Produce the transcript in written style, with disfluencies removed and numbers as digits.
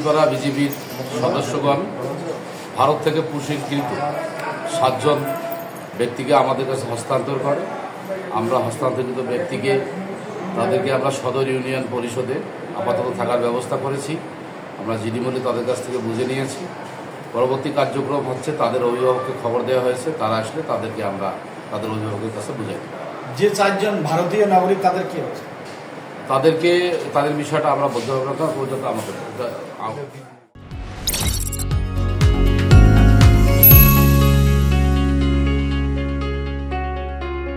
করা বিজেপির সদস্যগণ ভারত থেকে পুরস্কৃত 7 জন ব্যক্তিকে আমাদের কাছে হস্তান্তর করে। আমরা হস্তান্তরিত ব্যক্তিকে তাদেরকে আমরা সদর ইউনিয়ন পরিষদে আপাতত থাকার ব্যবস্থা করেছি। আমরা জিডিমূল্যে তাদের কাছ থেকে বুঝে নিয়েছি। পরবর্তী কার্যক্রম হচ্ছে তাদের অভিভাবককে খবর দেওয়া হয়েছে, তারা আসলে তাদেরকে আমরা তাদের অভিভাবকের কাছে বুঝাই দেব। যে 4 জন ভারতীয় নাগরিক তাদের কি হচ্ছে? তাদের বিষয়টা আমরা বলতে পারবো না, পর্যন্ত আমাদের